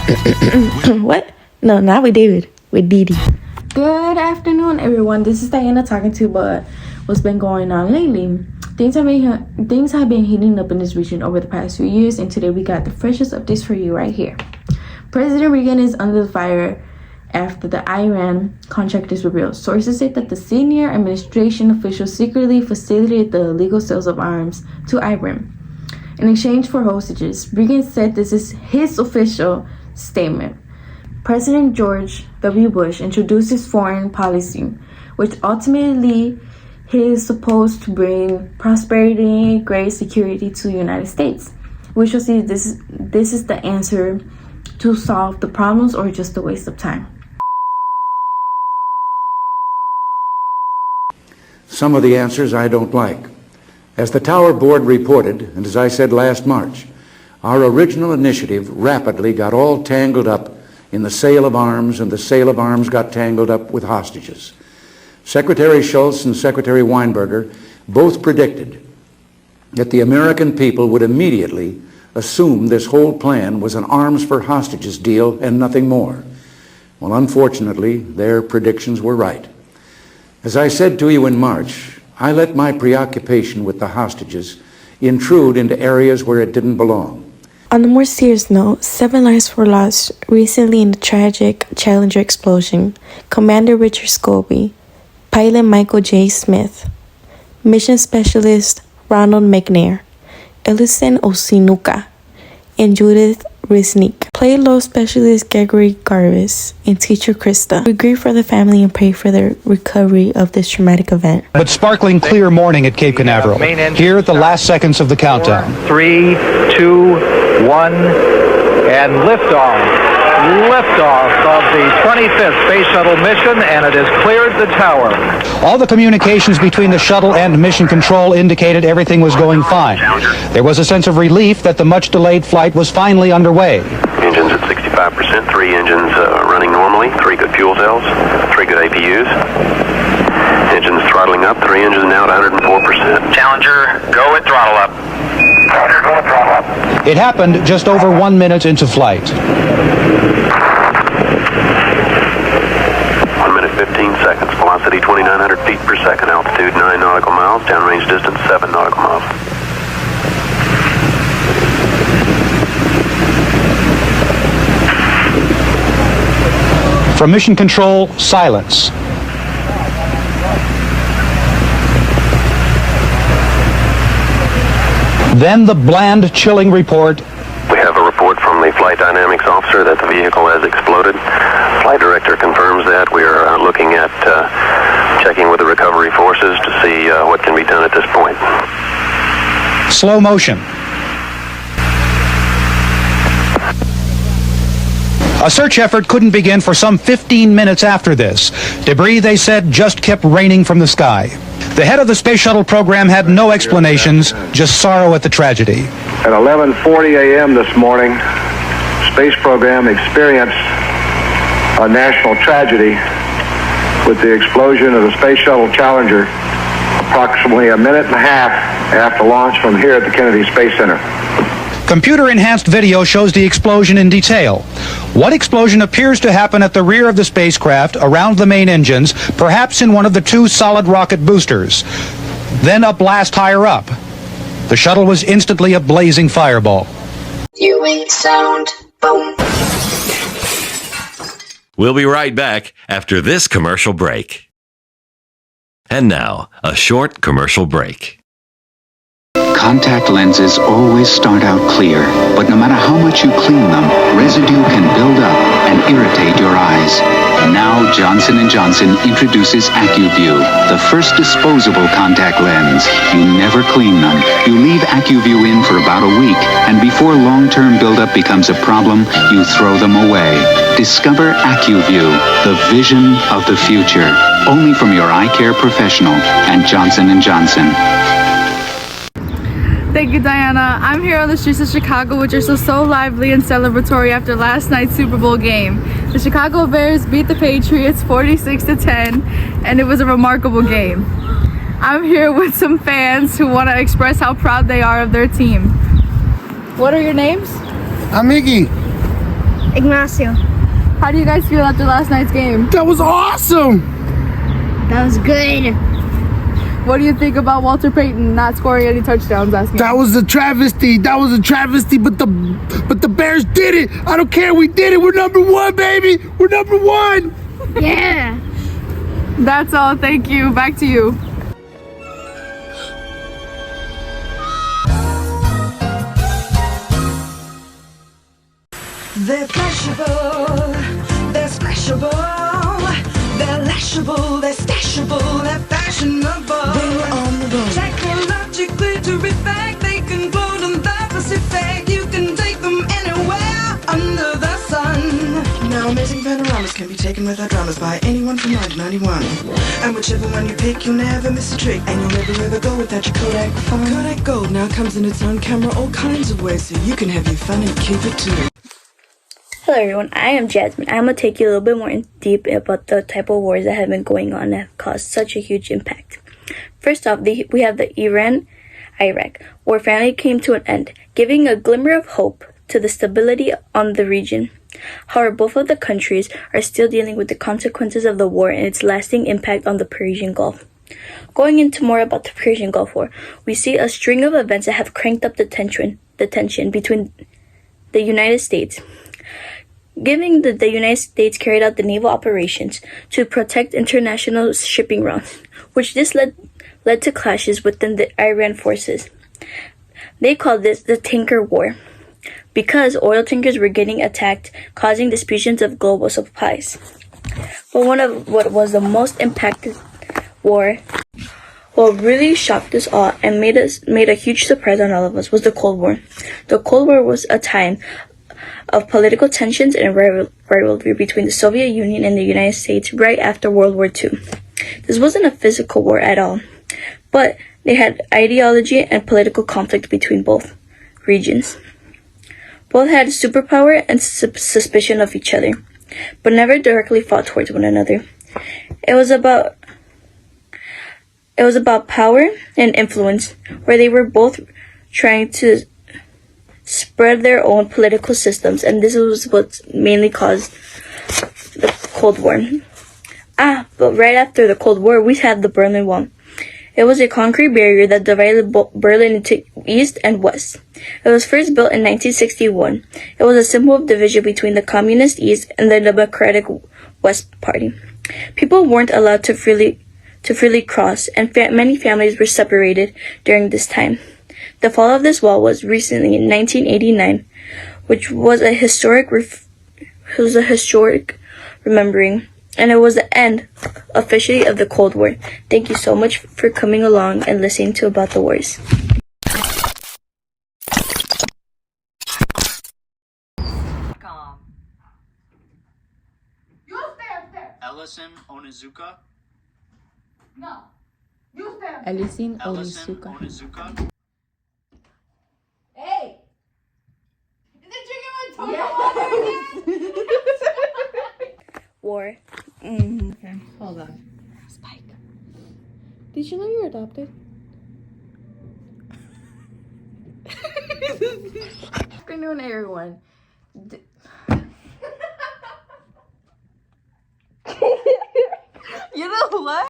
What? No, not with David. With Didi. Good afternoon, everyone. This is Diana talking to you about what's been going on lately. Things have been heating up in this region over the past few years, and today we got the freshest updates for you right here. President Reagan is under the fire after the Iran contract is revealed. Sources say that the senior administration officials secretly facilitated the illegal sales of arms to Iran in exchange for hostages. Reagan said this is his official statement. President George W. Bush introduced his foreign policy, which ultimately is supposed to bring prosperity and great security to the United States. We shall see if this is the answer to solve the problems or just a waste of time. Some of the answers I don't like. As the Tower Board reported, and as I said last March, our original initiative rapidly got all tangled up in the sale of arms, and the sale of arms got tangled up with hostages. Secretary Shultz and Secretary Weinberger both predicted that the American people would immediately assume this whole plan was an arms for hostages deal and nothing more. Well, unfortunately, their predictions were right. As I said to you in March, I let my preoccupation with the hostages intrude into areas where it didn't belong. On a more serious note, 7 lives were lost recently in the tragic Challenger explosion. Commander Richard Scobie, pilot Michael J. Smith, mission specialist Ronald McNair, Ellison Osinuka, and Judith Risnik. Payload specialist Gregory Garvis and teacher Krista. We grieve for the family and pray for the recovery of this traumatic event. But sparkling clear morning at Cape Canaveral. Here at the last seconds of the countdown. 3, 2, 1, and liftoff. Liftoff of the 25th Space Shuttle mission, and it has cleared the tower. All the communications between the shuttle and mission control indicated everything was going fine. There was a sense of relief that the much-delayed flight was finally underway. Engines at 65%, 3 engines running normally, 3 good fuel cells, 3 good APUs. Engines throttling up, 3 engines now at 104%. Challenger, go at throttle up. Challenger, go at throttle up. It happened just over 1 minute into flight. 1 minute, 15 seconds. Velocity 2,900 feet per second. Altitude 9 nautical miles. Downrange distance 7 nautical miles. From mission control, silence. Then the bland, chilling report. We have a report from the flight dynamics officer that the vehicle has exploded. Flight director confirms that. We are looking at checking with the recovery forces to see what can be done at this point. Slow motion. A search effort couldn't begin for some 15 minutes after this. Debris, they said, just kept raining from the sky. The head of the Space Shuttle program had no explanations, just sorrow at the tragedy. At 11:40 a.m. this morning, Space Program experienced a national tragedy with the explosion of the Space Shuttle Challenger approximately a minute and a half after launch from here at the Kennedy Space Center. Computer-enhanced video shows the explosion in detail. What explosion appears to happen at the rear of the spacecraft, around the main engines, perhaps in one of the 2 solid rocket boosters. Then a blast higher up. The shuttle was instantly a blazing fireball. Viewing sound. Boom. We'll be right back after this commercial break. And now, a short commercial break. Contact lenses always start out clear, but no matter how much you clean them, residue can build up and irritate your eyes. Now Johnson & Johnson introduces AccuView, the first disposable contact lens. You never clean them. You leave AccuView in for about a week, and before long-term buildup becomes a problem, you throw them away. Discover AccuView, the vision of the future. Only from your eye care professional and Johnson & Johnson. Thank you, Diana. I'm here on the streets of Chicago, which are so lively and celebratory after last night's Super Bowl game. The Chicago Bears beat the Patriots 46-10, and it was a remarkable game. I'm here with some fans who want to express how proud they are of their team. What are your names? I'm Iggy. Ignacio. How do you guys feel after last night's game? That was awesome. That was good. What do you think about Walter Payton not scoring any touchdowns last game? That was a travesty. That was a travesty, but the Bears did it. I don't care. We did it. We're number one, baby. We're number one. Yeah. That's all. Thank you. Back to you. They're flashable, they're splashable, they're lashable, they're stashable, they're fashionable. They're on the road. Technologically terrific, they can float in the Pacific. You can take them anywhere under the sun. Now amazing panoramas can be taken without dramas by anyone from 1991. And whichever one you pick, you'll never miss a trick. And you'll never ever go without your Kodak phone. Kodak Gold now comes in its own camera all kinds of ways, so you can have your fun and keep it too. Hello everyone, I am Jasmine. I'm going to take you a little bit more in deep about the type of wars that have been going on that have caused such a huge impact. First off, we have the Iran-Iraq war finally came to an end, giving a glimmer of hope to the stability on the region. However, both of the countries are still dealing with the consequences of the war and its lasting impact on the Persian Gulf. Going into more about the Persian Gulf War, we see a string of events that have cranked up the tension between the United States. Given that the United States carried out the naval operations to protect international shipping routes, which this led to clashes within the Iran forces. They called this the Tanker War, because oil tankers were getting attacked, causing disputes of global supplies. But one of what was the most impacted war, what really shocked us all and made a huge surprise on all of us, was the Cold War. The Cold War was a time of political tensions and rivalry between the Soviet Union and the United States right after World War II. This wasn't a physical war at all, but they had ideology and political conflict between both regions. Both had superpower and suspicion of each other, but never directly fought towards one another. It was about power and influence, where they were both trying to spread their own political systems, and this was what mainly caused the Cold War. But right after the Cold War, we had the Berlin Wall. It was a concrete barrier that divided Berlin into East and West. It was first built in 1961. It was a symbol of division between the Communist East and the Democratic West Party. People weren't allowed to freely cross, and many families were separated during this time. The fall of this wall was recently in 1989, which was a historic remembering, and it was the end officially of the Cold War. Thank you so much for coming along and listening to about the wars. Ellison Onizuka? No. Ellison Onizuka. Hey! Did you get my toenail War. Okay, hold on. Spike. Did you know you're adopted? Afternoon, everyone. You know what?